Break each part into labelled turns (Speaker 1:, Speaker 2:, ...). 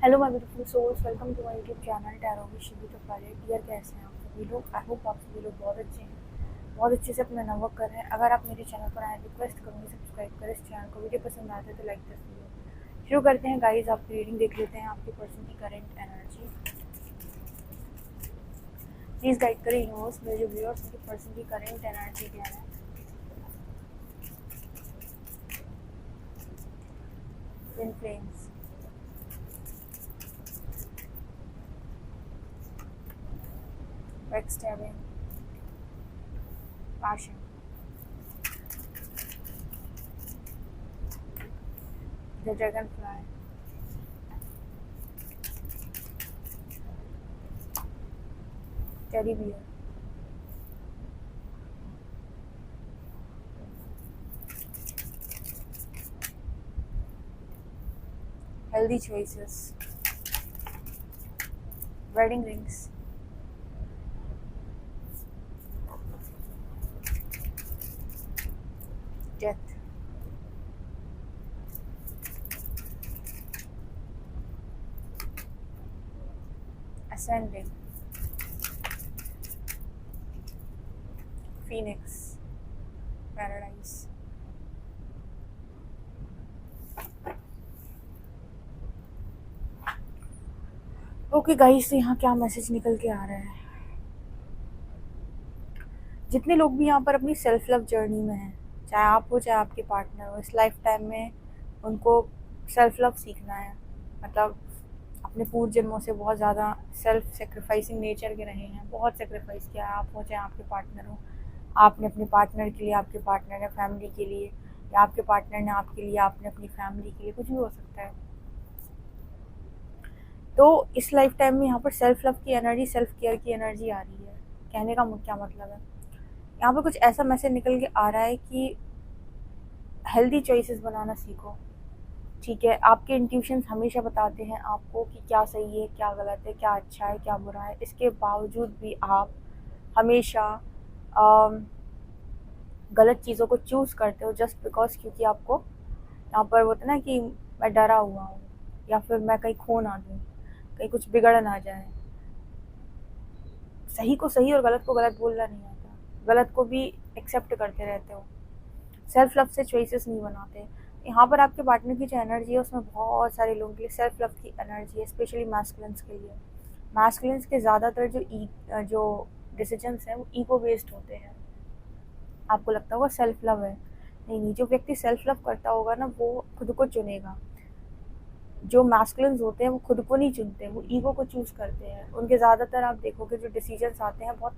Speaker 1: Hello my beautiful souls, welcome to my YouTube channel tarot with Shivi Tapale. Dear, कैसे हैं आप सभी लोग? आई होप आप सभी लोग बहुत अच्छे हैं, बहुत अच्छे से अपना नमक कर रहे हैं। अगर आप मेरे चैनल पर आए, रिक्वेस्ट करूँगी सब्सक्राइब करें इस चैनल को। वीडियो पसंद आते हैं तो लाइक कर दीजिए। शुरू करते हैं गाइज, आपकी रीडिंग देख लेते हैं, आपके पर्सन की करेंट एनर्जी। प्लीज़ गाइड करें यूनिवर्स, मेरे जो व्यूअर्स उनके पर्सन की करेंट एनर्जी क्या है। Twin flames, backstabbing, passion, the dragon fly, teddy bear, healthy choices, wedding rings, death, ascending, phoenix, paradise। Okay guys, यहाँ क्या मैसेज निकल के आ रहा है? जितने लोग भी यहाँ पर अपनी सेल्फ लव जर्नी में हैं, चाहे आप हो चाहे आपके पार्टनर हो, इस लाइफ टाइम में उनको सेल्फ लव सीखना है। मतलब अपने पूर्व जन्मों से बहुत ज़्यादा सेल्फ सेक्रीफाइसिंग नेचर के रहे हैं, बहुत सेक्रीफाइस किया है। आप हो चाहे आपके पार्टनर हो, आपने अपने पार्टनर के लिए, आपके पार्टनर ने फैमिली के लिए, या आपके पार्टनर ने आपके लिए, आपने अपनी फैमिली के लिए, कुछ भी हो सकता है। तो इस लाइफ टाइम में यहाँ पर सेल्फ लव की एनर्जी, सेल्फ केयर की एनर्जी आ रही है। कहने का क्या मतलब है, यहाँ पर कुछ ऐसा मैसेज निकल के आ रहा है कि हेल्दी चॉइसेस बनाना सीखो। ठीक है, आपके इंट्यूशंस हमेशा बताते हैं आपको कि क्या सही है, क्या गलत है, क्या अच्छा है, क्या बुरा है। इसके बावजूद भी आप हमेशा गलत चीज़ों को चूज़ करते हो जस्ट बिकॉज, क्योंकि आपको यहाँ पर होता है ना कि मैं डरा हुआ हूँ, या फिर मैं कहीं खो ना दूँ, कहीं कुछ बिगड़ ना जाए। सही को सही और गलत को गलत बोलना नहीं आता, गलत को भी एक्सेप्ट करते रहते हो। सेल्फ लव से चॉइसेस नहीं बनाते। यहाँ पर आपके पार्टनर की जो एनर्जी है उसमें बहुत सारे लोगों के लिए सेल्फ लव की एनर्जी है, स्पेशली मैस्कुलिन्स के लिए। मैस्कुलिन्स के ज़्यादातर जो डिसीजंस हैं वो ईगो बेस्ड होते हैं। आपको लगता होगा सेल्फ लव है, नहीं नहीं, जो व्यक्ति सेल्फ लव करता होगा ना वो खुद को चुनेगा। जो मैस्कुलिन्स होते हैं वो खुद को नहीं चुनते, वो ईगो को चूज़ करते हैं। उनके ज़्यादातर आप देखोगे जो डिसीजंस आते हैं बहुत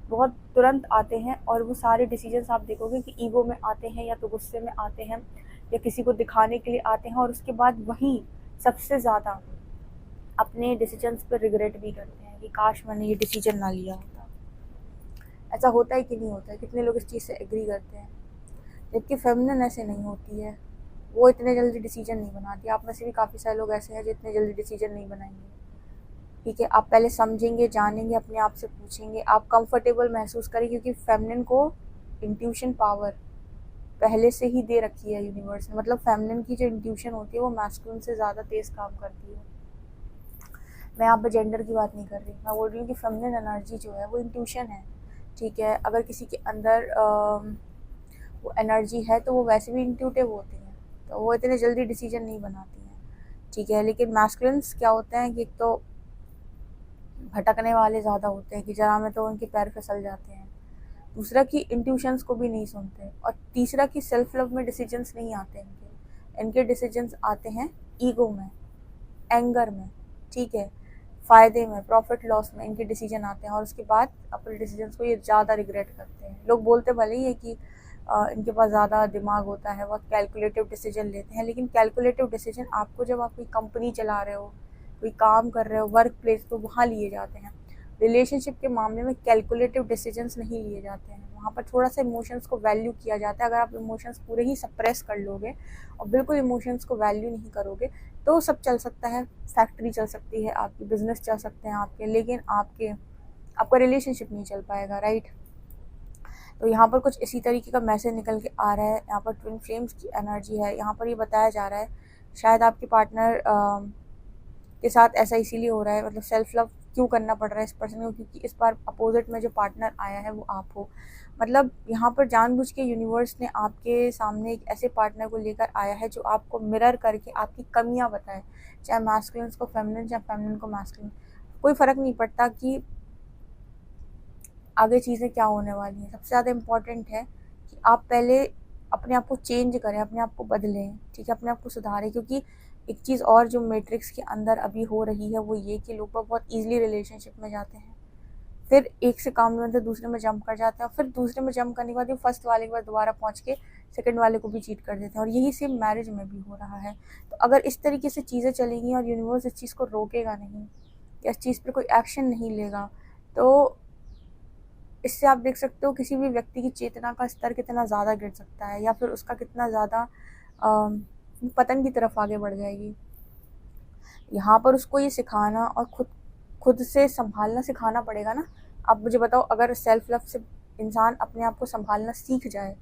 Speaker 1: बहुत तुरंत आते हैं, और वो सारे डिसीजंस आप देखोगे कि ईगो में आते हैं, या तो गुस्से में आते हैं, या किसी को दिखाने के लिए आते हैं, और उसके बाद वही सबसे ज़्यादा अपने डिसीजंस पर रिग्रेट भी करते हैं कि काश मैंने ये डिसीजन ना लिया होता। ऐसा होता है कि नहीं होता है? कितने लोग इस चीज़ से एग्री करते हैं? जबकि फेमिनिन ऐसे नहीं होती है, वो इतने जल्दी डिसीजन नहीं बनाती। आप में से भी काफ़ी सारे लोग ऐसे हैं जो इतने जल्दी डिसीजन नहीं बनाएंगे। ठीक है, आप पहले समझेंगे, जानेंगे, अपने आप से पूछेंगे, आप कंफर्टेबल महसूस करें, क्योंकि फेमिनिन को इंट्यूशन पावर पहले से ही दे रखी है यूनिवर्स ने। मतलब फेमिनिन की जो इंट्यूशन होती है वो मैस्कुलिन से ज़्यादा तेज़ काम करती है। मैं यहाँ पर जेंडर की बात नहीं कर रही, मैं बोल रही हूँ कि फेमिनिन एनर्जी जो है वो इंट्यूशन है। ठीक है, अगर किसी के अंदर वो एनर्जी है तो वो वैसे भी इंट्यूटिव होते हैं, तो वो इतने जल्दी डिसीजन नहीं बनाती हैं। ठीक है, लेकिन मैस्कुलिन्स क्या होते हैं कि एक तो भटकने वाले ज़्यादा होते हैं कि जरा में तो उनके पैर फिसल जाते हैं। दूसरा कि इंट्यूशंस को भी नहीं सुनते, और तीसरा कि सेल्फ लव में डिसीजंस नहीं आते इनके डिसीजंस आते हैं ईगो में, एंगर में। ठीक है, फ़ायदे में, प्रॉफिट लॉस में इनके डिसीजन आते हैं, और उसके बाद अपने डिसीजंस को ये ज़्यादा रिग्रेट करते हैं। लोग बोलते भले ही है कि इनके पास ज़्यादा दिमाग होता है, बहुत कैलकुलेटिव डिसीजन लेते हैं, लेकिन कैलकुलेटिव डिसीजन आपको जब आप कोई कंपनी चला रहे हो, कोई काम कर रहे हो, वर्क प्लेस, तो वहाँ लिए जाते हैं। रिलेशनशिप के मामले में कैलकुलेटिव डिसीजंस नहीं लिए जाते हैं, वहाँ पर थोड़ा सा इमोशंस को वैल्यू किया जाता है। अगर आप इमोशंस पूरे ही सप्रेस कर लोगे और बिल्कुल इमोशंस को वैल्यू नहीं करोगे तो सब चल सकता है, फैक्ट्री चल सकती है आपकी, बिजनेस चल सकते हैं आपके, लेकिन आपका रिलेशनशिप नहीं चल पाएगा। राइट, तो यहाँ पर कुछ इसी तरीके का मैसेज निकल के आ रहा है। यहाँ पर ट्विन फ्लेम्स की एनर्जी है। यहाँ पर ये बताया जा रहा है शायद आपके पार्टनर के साथ ऐसा इसीलिए हो रहा है, मतलब सेल्फ लव क्यों करना पड़ रहा है इस पर्सन को, क्योंकि इस बार अपोजिट में जो पार्टनर आया है वो आप हो। मतलब यहाँ पर जानबूझ के यूनिवर्स ने आपके सामने एक ऐसे पार्टनर को लेकर आया है जो आपको मिरर करके आपकी कमियां बताए, चाहे मैस्कुलिन को फेमिनिन, चाहे फेमिनिन को मैस्कुलिन, कोई फ़र्क नहीं पड़ता कि आगे चीज़ें क्या होने वाली हैं। सबसे ज़्यादा इम्पॉर्टेंट है कि आप पहले अपने आप को चेंज करें, अपने आप को बदलें, ठीक है, अपने आप को सुधारें। क्योंकि एक चीज़ और जो मैट्रिक्स के अंदर अभी हो रही है वो ये कि लोग बहुत ईजिली रिलेशनशिप में जाते हैं, फिर एक से काम नहीं बनता दूसरे में जंप कर जाते हैं, और फिर दूसरे में जंप करने के बाद फर्स्ट वाले के बाद दोबारा पहुंच के सेकंड वाले को भी चीट कर देते हैं, और यही सेम मैरिज में भी हो रहा है। तो अगर इस तरीके से चीज़ें चलेंगी और यूनिवर्स इस चीज़ को रोकेगा नहीं या इस चीज़ पर कोई एक्शन नहीं लेगा, तो इससे आप देख सकते हो किसी भी व्यक्ति की चेतना का स्तर कितना ज़्यादा गिर सकता है, या फिर उसका कितना ज़्यादा पतन की तरफ आगे बढ़ जाएगी। यहाँ पर उसको ये सिखाना और खुद से संभालना सिखाना पड़ेगा ना। आप मुझे बताओ, अगर सेल्फ लव से इंसान अपने आप को संभालना सीख जाए,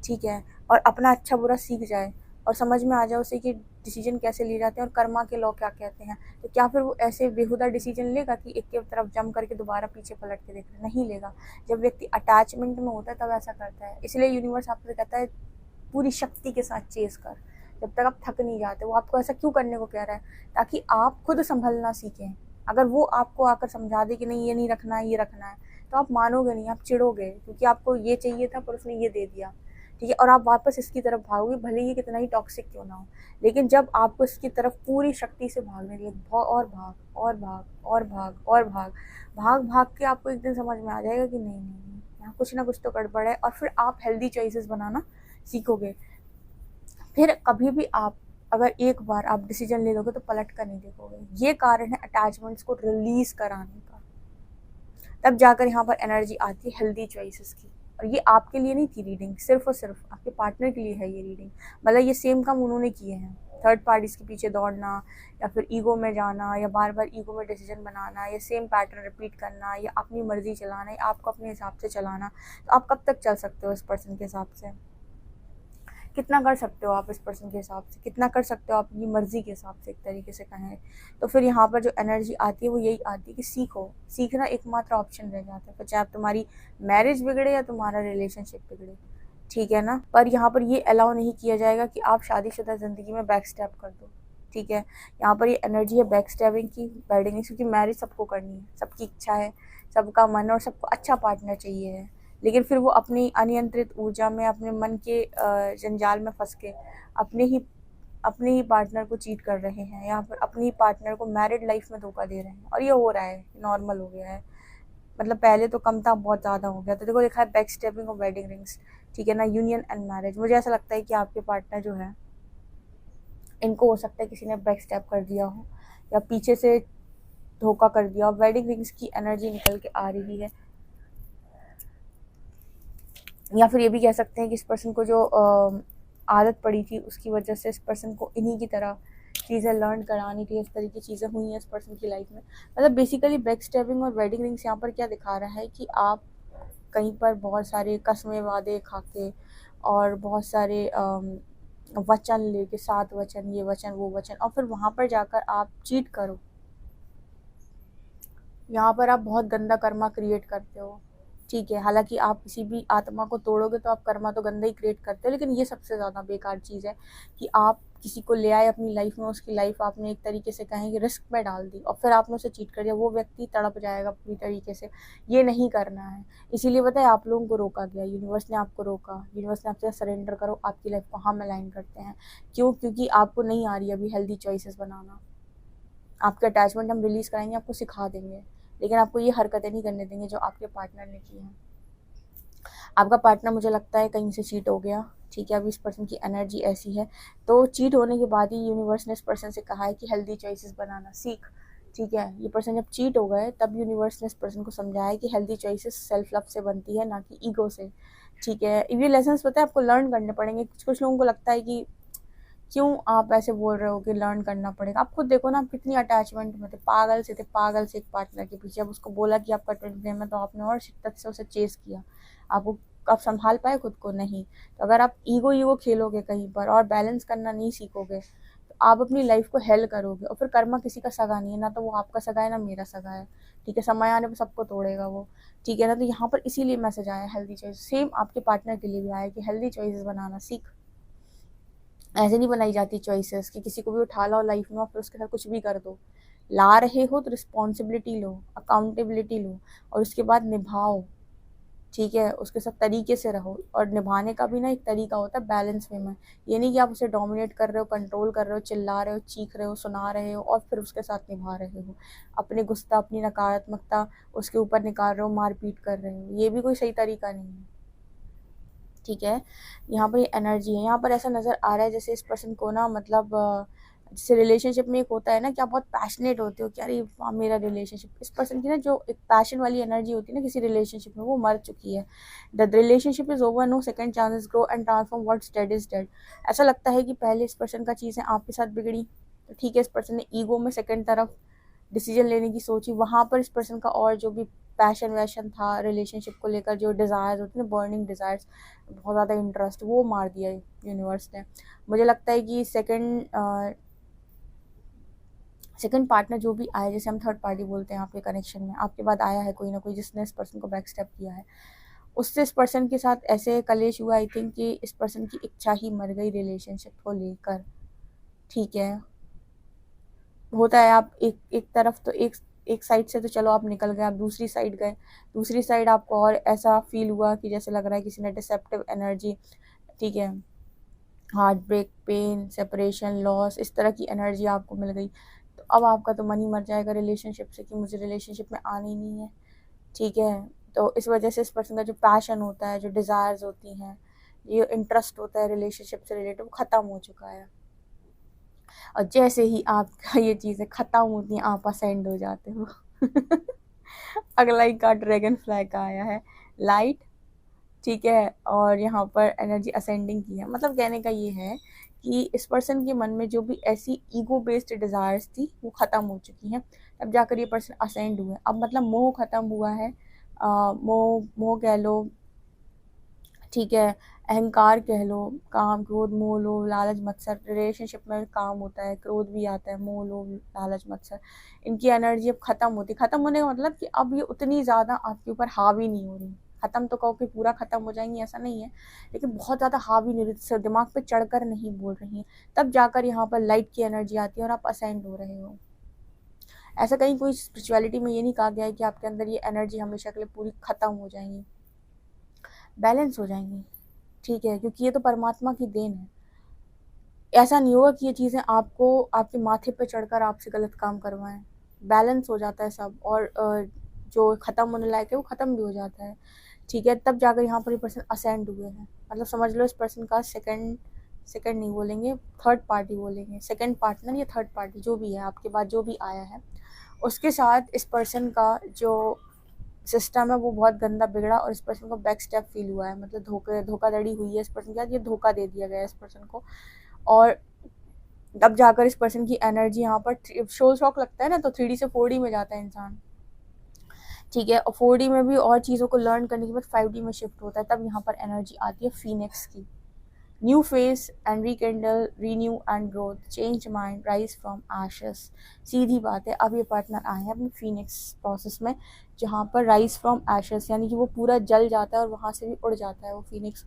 Speaker 1: ठीक है, और अपना अच्छा बुरा सीख जाए और समझ में आ जाए उसे कि डिसीजन कैसे लिए जाते हैं और कर्मा के लॉ क्या कहते हैं, तो क्या फिर वो ऐसे बेहुदा डिसीजन लेगा कि एक की तरफ जंप करके दोबारा पीछे पलट के देख रहा है? नहीं लेगा। जब व्यक्ति अटैचमेंट में होता है तब ऐसा करता है। इसलिए यूनिवर्स आपसे कहता है पूरी शक्ति के साथ चेस कर, जब तक आप थक नहीं जाते। वो आपको ऐसा क्यों करने को कह रहा है? ताकि आप खुद संभलना सीखें। अगर वो आपको आकर समझा दे कि नहीं ये नहीं रखना है, ये रखना है, तो आप मानोगे नहीं, आप चिढ़ोगे, क्योंकि आपको ये चाहिए था पर उसने ये दे दिया, ठीक है, और आप वापस इसकी तरफ भागोगे, भले ये कितना ही टॉक्सिक क्यों ना हो। लेकिन जब आपको इसकी तरफ पूरी शक्ति से भागने लगे, और भाग और भाग और भाग और भाग भाग भाग के आपको एक दिन समझ में आ जाएगा कि नहीं नहीं नहीं, यहाँ कुछ ना कुछ तो गड़बड़ है, और फिर आप हेल्दी चॉइसेस बनाना सीखोगे। फिर कभी भी आप अगर एक बार आप डिसीजन ले लोगे तो पलट कर नहीं देखोगे। ये कारण है अटैचमेंट्स को रिलीज कराने का। तब जाकर यहाँ पर एनर्जी आती है हेल्दी चॉइसेस की। और ये आपके लिए नहीं थी रीडिंग, सिर्फ और सिर्फ आपके पार्टनर के लिए है ये रीडिंग। मतलब ये सेम काम उन्होंने किए हैं, थर्ड पार्टीज के पीछे दौड़ना, या फिर ईगो में जाना, या बार बार ईगो में डिसीजन बनाना, या सेम पैटर्न रिपीट करना, या अपनी मर्जी चलाना, या आपको अपने हिसाब से चलाना। तो आप कब तक चल सकते हो इस पर्सन के हिसाब से? कितना कर सकते हो आप इस पर्सन के हिसाब से? कितना कर सकते हो आप अपनी मर्जी के हिसाब से, एक तरीके से कहें तो? फिर यहाँ पर जो एनर्जी आती है वो यही आती है कि सीखो। सीखना एकमात्र ऑप्शन रह जाता है, चाहे आप तुम्हारी मैरिज बिगड़े या तुम्हारा रिलेशनशिप बिगड़े, ठीक है ना। पर यहाँ पर ये अलाउ नहीं किया जाएगा कि आप शादीशुदा ज़िंदगी में बैक स्टेप कर दो, ठीक है। यहाँ पर ये एनर्जी है बैक स्टेपिंग की, बैडिंग, क्योंकि मैरिज सबको करनी है, सबकी इच्छा है, सबका मन, और सबको अच्छा पार्टनर चाहिए है। लेकिन फिर वो अपनी अनियंत्रित ऊर्जा में, अपने मन के जंजाल में फंस के अपने ही पार्टनर को चीट कर रहे हैं, या फिर अपनी पार्टनर को मैरिड लाइफ में धोखा दे रहे हैं। और ये हो रहा है, नॉर्मल हो गया है। मतलब पहले तो कम था, बहुत ज़्यादा हो गया। तो देखो लिखा है बैक स्टेपिंग और वेडिंग रिंग्स, ठीक है ना, यूनियन एंड मैरिज। मुझे ऐसा लगता है कि आपके पार्टनर जो है, इनको हो सकता है किसी ने बैक स्टेप कर दिया हो या पीछे से धोखा कर दिया हो। वेडिंग रिंग्स की एनर्जी निकल के आ रही है। या फिर ये भी कह सकते हैं कि इस पर्सन को जो आदत पड़ी थी उसकी वजह से इस पर्सन को इन्हीं की तरह चीज़ें लर्न करानी थी, इस तरह की चीज़ें हुई हैं इस पर्सन की लाइफ में। मतलब बेसिकली बैक स्टेपिंग और वेडिंग रिंग्स यहाँ पर क्या दिखा रहा है कि आप कहीं पर बहुत सारे कसमें वादे खा के और बहुत सारे वचन लेके, 7 वचन, ये वचन वो वचन, और फिर वहाँ पर जाकर आप चीट करो। यहाँ पर आप बहुत गंदा कर्मा क्रिएट करते हो, ठीक है। हालांकि आप किसी भी आत्मा को तोड़ोगे तो आप कर्मा तो गंदा ही क्रिएट करते हो, लेकिन ये सबसे ज़्यादा बेकार चीज़ है कि आप किसी को ले आए अपनी लाइफ में, उसकी लाइफ आपने एक तरीके से कहें कि रिस्क में डाल दी, और फिर आपने उसे चीट कर दिया। वो व्यक्ति तड़प जाएगा पूरी तरीके से। ये नहीं करना है। इसीलिए बताए आप लोगों को रोका गया, यूनिवर्स ने आपको रोका। यूनिवर्स ने आपसे सरेंडर करो, आपकी लाइफ को हम अलाइन करते हैं। क्यों? क्योंकि आपको नहीं आ रही अभी हेल्दी चॉइसेस बनाना। आपके अटैचमेंट हम रिलीज़ कराएंगे, आपको सिखा देंगे, लेकिन आपको ये हरकतें नहीं करने देंगे जो आपके पार्टनर ने की हैं। आपका पार्टनर मुझे लगता है कहीं से चीट हो गया, ठीक है। अभी इस पर्सन की एनर्जी ऐसी है, तो चीट होने के बाद ही यूनिवर्स ने इस पर्सन से कहा है कि हेल्दी चॉइसेस बनाना सीख, ठीक है। ये पर्सन जब चीट हो गए तब यूनिवर्स ने इस पर्सन को समझाया कि हेल्दी चॉइसेस सेल्फ लव से बनती है, ना कि ईगो से, ठीक है। ये लेसन्स पता है आपको लर्न करने पड़ेंगे। कुछ लोगों को लगता है कि क्यों आप ऐसे बोल रहे हो कि लर्न करना पड़ेगा। आप खुद देखो ना, आप कितनी अटैचमेंट में थे, पागल से एक पार्टनर के पीछे। अब उसको बोला कि आपका ट्विन फ्लेम है तो आपने और शिद्दत से उसे चेस किया। आप संभाल पाए खुद को? नहीं। तो अगर आप ईगो खेलोगे कहीं पर और बैलेंस करना नहीं सीखोगे तो आप अपनी लाइफ को हेल करोगे। और फिर कर्मा किसी का सगा नहीं है, ना तो वो आपका सगा है ना मेरा सगा है, ठीक है। समय आने पर सबको तोड़ेगा वो, ठीक है ना। तो यहाँ पर इसीलिए मैसेज आया हेल्दी चॉइस। सेम आपके पार्टनर के लिए भी आया कि हेल्दी चॉइसेस बनाना सीख। ऐसे नहीं बनाई जाती चॉइसेस कि किसी को भी उठा लो लाइफ में और फिर उसके साथ कुछ भी कर दो। ला रहे हो तो रिस्पॉन्सिबिलिटी लो, अकाउंटेबिलिटी लो और उसके बाद निभाओ, ठीक है। उसके साथ तरीके से रहो। और निभाने का भी ना एक तरीका होता है बैलेंस वे में। ये नहीं कि आप उसे डोमिनेट कर रहे हो, कंट्रोल कर रहे हो, चिल्ला रहे हो, चीख रहे हो, सुना रहे हो और फिर उसके साथ निभा रहे हो। अपने गुस्सा, अपनी नकारात्मकता उसके ऊपर निकाल रहे हो, मारपीट कर रहे हो, ये भी कोई सही तरीका नहीं है, ठीक है। यहाँ पर ये एनर्जी है, यहाँ पर ऐसा नज़र आ रहा है जैसे इस पर्सन को ना, मतलब जैसे रिलेशनशिप में एक होता है ना कि आप बहुत पैशनेट होते हो कि अरे वाह मेरा रिलेशनशिप। इस पर्सन की ना जो एक पैशन वाली एनर्जी होती है ना किसी रिलेशनशिप में, वो मर चुकी है। The relationship is over, no second chances, grow and transform what's dead is dead. ऐसा लगता है कि पहले इस पर्सन का चीज़ें आपके साथ बिगड़ी, तो ठीक है, इस पर्सन ने ईगो में सेकंड तरफ डिसीजन लेने की सोची, वहाँ पर इस पर्सन का और जो भी पैशन वैशन था रिलेशनशिप को लेकर, जो डिज़ायर्स होते हैं, बर्निंग डिज़ायर्स, बहुत ज़्यादा इंटरेस्ट, वो मार दिया यूनिवर्स ने। मुझे लगता है कि सेकंड पार्टनर जो भी आया, जैसे हम थर्ड पार्टी बोलते हैं आपके कनेक्शन में, आपके बाद आया है कोई ना कोई जिसने इस पर्सन को बैक स्टेप किया है, उससे इस पर्सन के साथ ऐसे कलेश हुआ आई थिंक कि इस पर्सन की इच्छा ही मर गई रिलेशनशिप को लेकर, ठीक है। होता है आप एक तरफ तो एक साइड से तो चलो आप निकल गए, आप दूसरी साइड गए, दूसरी साइड आपको और ऐसा फील हुआ कि जैसे लग रहा है किसी ने डिसेप्टिव एनर्जी, ठीक है, heartbreak, pain, separation, loss, इस तरह की एनर्जी आपको मिल गई। तो अब आपका तो मन ही मर जाएगा रिलेशनशिप से कि मुझे रिलेशनशिप में आना ही नहीं है, ठीक है। तो इस वजह से इस पर्सन का जो पैशन होता है, जो डिज़ायर्स होती हैं, ये इंटरेस्ट होता है रिलेशनशिप से रिलेटेड, वो ख़त्म हो चुका है। और जैसे ही आपका ये चीज़ें ख़त्म होती हैं आप असेंड हो जाते हो। अगला ही कार्ड ड्रैगन फ्लाई का आया है, लाइट, ठीक है। और यहाँ पर एनर्जी असेंडिंग की है। मतलब कहने का ये है कि इस पर्सन के मन में जो भी ऐसी ईगो बेस्ड डिज़ायर्स थी वो ख़त्म हो चुकी हैं, तब जाकर ये पर्सन असेंड हुए। अब मतलब मोह ख़त्म हुआ है, मोह मोह कह लो, ठीक है, अहंकार कह लो, काम, क्रोध, मोह, लोभ, लालच, मत्सर। रिलेशनशिप में काम होता है, क्रोध भी आता है, मोह, लोभ, लालच, मत्सर। इनकी एनर्जी अब ख़त्म होती, ख़त्म होने का मतलब कि अब ये उतनी ज़्यादा आपके ऊपर हावी नहीं हो रही। ख़त्म तो कहो कि पूरा ख़त्म हो जाएंगी, ऐसा नहीं है, लेकिन बहुत ज़्यादा हावी नहीं हो रही, दिमाग पे चढ़कर नहीं बोल रही हैं। तब जाकर यहाँ पर लाइट की एनर्जी आती है और आप असेंड हो रहे हो। ऐसा कहीं कोई स्पिरिचुअलिटी में ये नहीं कहा गया है कि आपके अंदर ये एनर्जी हमेशा के लिए पूरी ख़त्म हो जाएंगी, बैलेंस हो जाएंगी, ठीक है, क्योंकि ये तो परमात्मा की देन है। ऐसा नहीं होगा कि ये चीज़ें आपको आपके माथे पे चढ़कर आपसे गलत काम करवाएं। बैलेंस हो जाता है सब, और जो ख़त्म होने लायक है वो ख़त्म भी हो जाता है, ठीक है। तब जाकर यहाँ पर ये पर्सन असेंड हुए हैं। मतलब समझ लो इस पर्सन का सेकंड सेकंड नहीं बोलेंगे, थर्ड पार्टी बोलेंगे, सेकंड पार्टनर या थर्ड पार्टी जो भी है आपके बाद जो भी आया है, उसके साथ इस पर्सन का जो सिस्टम है वो बहुत गंदा बिगड़ा और इस पर्सन को बैक स्टेप फील हुआ है। मतलब धोखाधड़ी हुई है इस पर्सन के साथ, ये धोखा दे दिया गया है इस पर्सन को। और तब जाकर इस पर्सन की एनर्जी यहाँ पर शोल शॉक लगता है ना, तो 3D से 4D में जाता है इंसान, ठीक है। और 4D में भी और चीज़ों को लर्न करने के बाद 5D में शिफ्ट होता है। तब यहाँ पर एनर्जी आती है फीनिक्स की, new face and rekindle, renew and growth, change mind, rise from ashes. सीधी बात है, अब ये पार्टनर आए हैं अपने फीनिक्स प्रोसेस में, जहाँ पर राइज फ्रॉम एशेस यानी कि वो पूरा जल जाता है और वहाँ से भी उड़ जाता है वो फीनिक्स,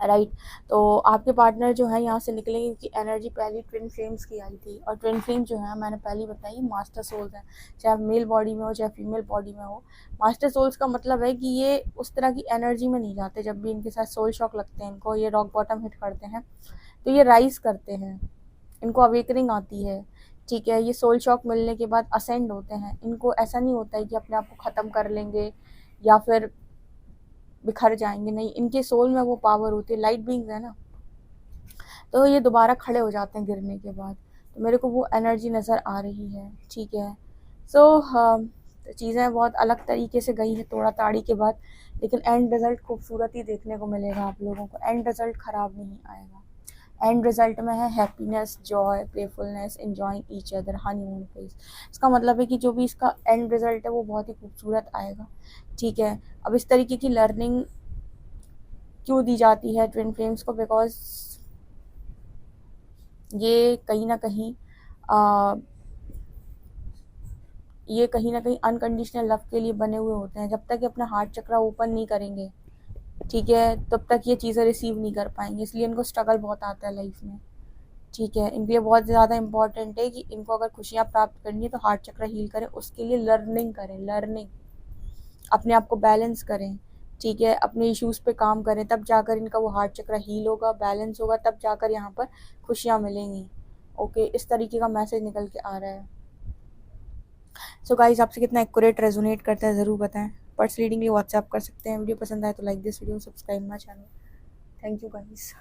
Speaker 1: राइट। तो आपके पार्टनर जो है यहाँ से निकलेंगे, उनकी एनर्जी पहली ट्विन फ्लेम्स की आई थी। और ट्विन फ्लेम जो है मैंने पहले बताई मास्टर सोल्स हैं, चाहे मेल बॉडी में हो चाहे फीमेल बॉडी में हो। मास्टर सोल्स का मतलब है कि ये उस तरह की एनर्जी में नहीं जाते। जब भी इनके साथ सोल शॉक लगते हैं, इनको ये रॉक बॉटम हिट करते हैं, तो ये राइज करते हैं, इनको अवेकनिंग आती है, ठीक है। ये सोल शॉक मिलने के बाद असेंड होते हैं। इनको ऐसा नहीं होता है कि अपने आप को ख़त्म कर लेंगे या फिर बिखर जाएंगे, नहीं, इनके सोल में वो पावर होती है, लाइट बीइंग्स है ना, तो ये दोबारा खड़े हो जाते हैं गिरने के बाद। तो मेरे को वो एनर्जी नज़र आ रही है, ठीक है। सो चीज़ें बहुत अलग तरीके से गई है तोड़ा ताड़ी के बाद, लेकिन एंड रिज़ल्ट खूबसूरत ही देखने को मिलेगा आप लोगों को। एंड रिज़ल्ट ख़राब नहीं आएगा। एंड रिजल्ट में है happiness, Joy, playfulness, enjoying each other, honeymoon phase. इसका मतलब है कि जो भी इसका एंड रिजल्ट है वो बहुत ही खूबसूरत आएगा, ठीक है। अब इस तरीके की लर्निंग क्यों दी जाती है ट्विन फ्लेम्स को, बिकॉज ये कहीं ना कहीं ये कहीं ना कहीं अनकंडीशनल लव के लिए बने हुए होते हैं। जब तक ये अपना हार्ट चक्र ओपन नहीं करेंगे, ठीक है, तब तक ये चीज़ें रिसीव नहीं कर पाएंगे। इसलिए इनको स्ट्रगल बहुत आता है लाइफ में, ठीक है। इनके लिए बहुत ज़्यादा इंपॉर्टेंट है कि इनको अगर खुशियाँ प्राप्त करनी है तो हार्ट चक्र हील करें, उसके लिए लर्निंग करें, लर्निंग, अपने आप को बैलेंस करें, ठीक है, अपने इश्यूज़ पे काम करें, तब जाकर इनका वो हार्ट चक्र हील होगा, बैलेंस होगा, तब जाकर यहाँ पर खुशियाँ मिलेंगी। ओके, इस तरीके का मैसेज निकल के आ रहा है। सो गाइज, आपसे कितना एक्यूरेट रेजोनेट करता है ज़रूर बताएं। पर्सनल रीडिंग के लिए व्हाट्सएप कर सकते हैं। वीडियो पसंद आए तो like this video, subscribe my channel. Thank you guys.